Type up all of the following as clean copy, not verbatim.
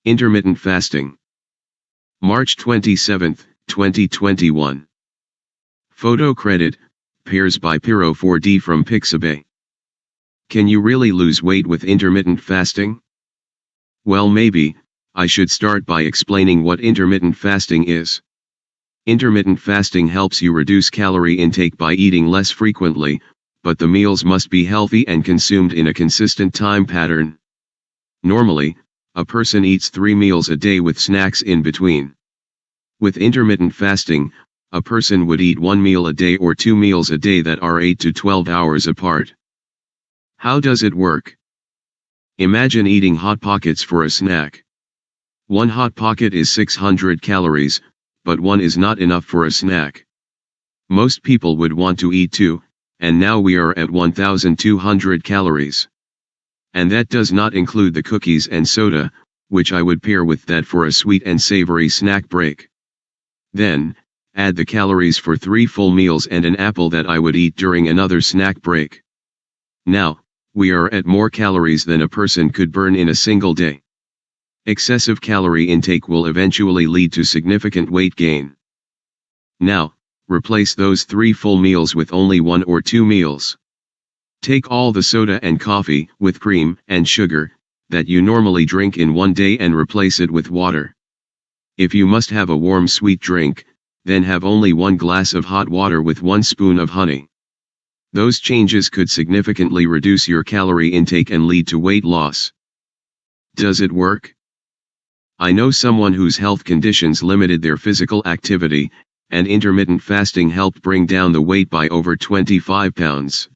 Intermittent fasting. March 27, 2021. Photo credit, Pears by Piro 4D from Pixabay. Can you really lose weight with intermittent fasting? Well, maybe. I should start by explaining what intermittent fasting is. Intermittent fasting helps you reduce calorie intake by eating less frequently, but the meals must be healthy and consumed in a consistent time pattern. Normally, a person eats 3 meals a day with snacks in between. With intermittent fasting, a person would eat 1 meal a day or 2 meals a day that are 8 to 12 hours apart. How does it work? Imagine eating Hot Pockets for a snack. One Hot Pocket is 600 calories, but one is not enough for a snack. Most people would want to eat 2, and now we are at 1,200 calories. And that does not include the cookies and soda, which I would pair with that for a sweet and savory snack break. Then, add the calories for 3 full meals and an apple that I would eat during another snack break. Now, we are at more calories than a person could burn in a single day. Excessive calorie intake will eventually lead to significant weight gain. Now, replace those 3 full meals with only 1 or 2 meals. Take all the soda and coffee, with cream and sugar, that you normally drink in one day and replace it with water. If you must have a warm sweet drink, then have only 1 glass of hot water with 1 spoon of honey. Those changes could significantly reduce your calorie intake and lead to weight loss. Does it work? I know someone whose health conditions limited their physical activity, and intermittent fasting helped bring down the weight by over 25 pounds.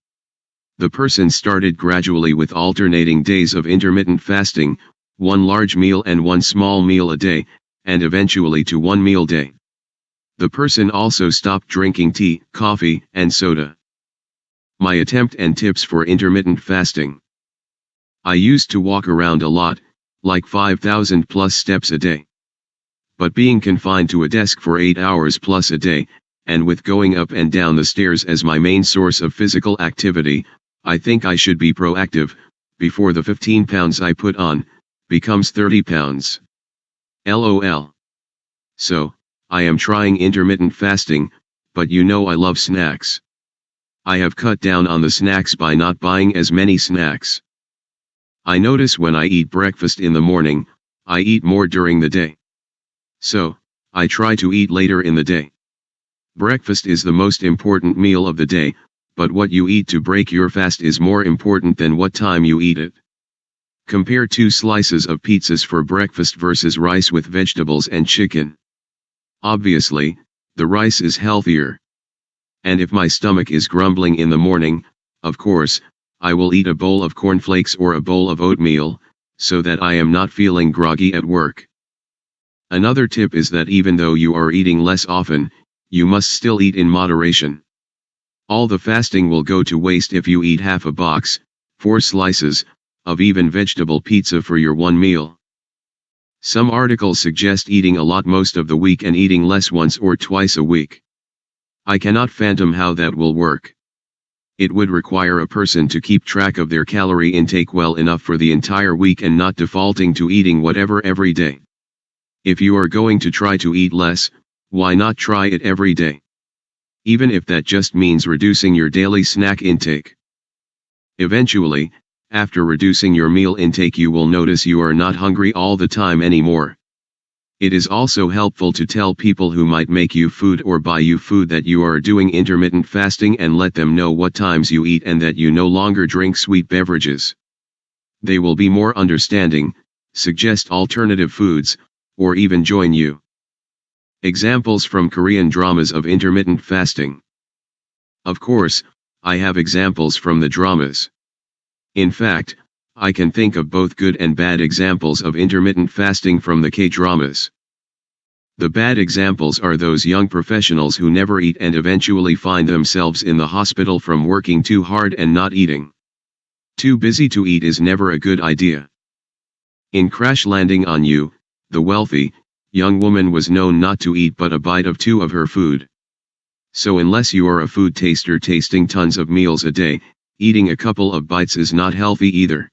The person started gradually with alternating days of intermittent fasting, 1 large meal and 1 small meal a day, and eventually to 1 meal day. The person also stopped drinking tea, coffee, and soda. My attempt and tips for intermittent fasting. I used to walk around a lot, like 5,000 plus steps a day. But being confined to a desk for 8 hours plus a day, and with going up and down the stairs as my main source of physical activity, I think I should be proactive, before the 15 pounds I put on, becomes 30 pounds. LOL. So, I am trying intermittent fasting, but you know I love snacks. I have cut down on the snacks by not buying as many snacks. I notice when I eat breakfast in the morning, I eat more during the day. So, I try to eat later in the day. Breakfast is the most important meal of the day, but what you eat to break your fast is more important than what time you eat it. Compare 2 slices of pizzas for breakfast versus rice with vegetables and chicken. Obviously, the rice is healthier. And if my stomach is grumbling in the morning, of course, I will eat a bowl of cornflakes or a bowl of oatmeal, so that I am not feeling groggy at work. Another tip is that even though you are eating less often, you must still eat in moderation. All the fasting will go to waste if you eat half a box, 4 slices, of even vegetable pizza for your 1 meal. Some articles suggest eating a lot most of the week and eating less once or twice a week. I cannot fathom how that will work. It would require a person to keep track of their calorie intake well enough for the entire week and not defaulting to eating whatever every day. If you are going to try to eat less, why not try it every day? Even if that just means reducing your daily snack intake. Eventually, after reducing your meal intake, you will notice you are not hungry all the time anymore. It is also helpful to tell people who might make you food or buy you food that you are doing intermittent fasting and let them know what times you eat and that you no longer drink sweet beverages. They will be more understanding, suggest alternative foods, or even join you. Examples from Korean dramas of intermittent fasting. Of course, I have examples from the dramas. In fact, I can think of both good and bad examples of intermittent fasting from the K-dramas. The bad examples are those young professionals who never eat and eventually find themselves in the hospital from working too hard and not eating. Too busy to eat is never a good idea. In Crash Landing on You, the wealthy, young woman was known not to eat but a bite of 2 of her food. So unless you are a food taster tasting tons of meals a day, eating a couple of bites is not healthy either.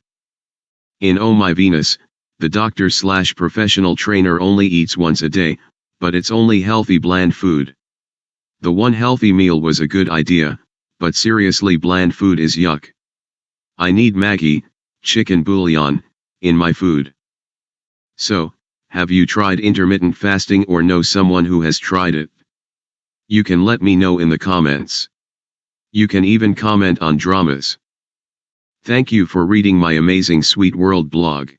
In Oh My Venus, The doctor/professional trainer only eats once a day, but it's only healthy bland food. The one healthy meal was a good idea, but seriously bland food is yuck. I need Maggi, chicken bouillon, in my food. So, have you tried intermittent fasting or know someone who has tried it? You can let me know in the comments. You can even comment on dramas. Thank you for reading my amazing Sweet World blog.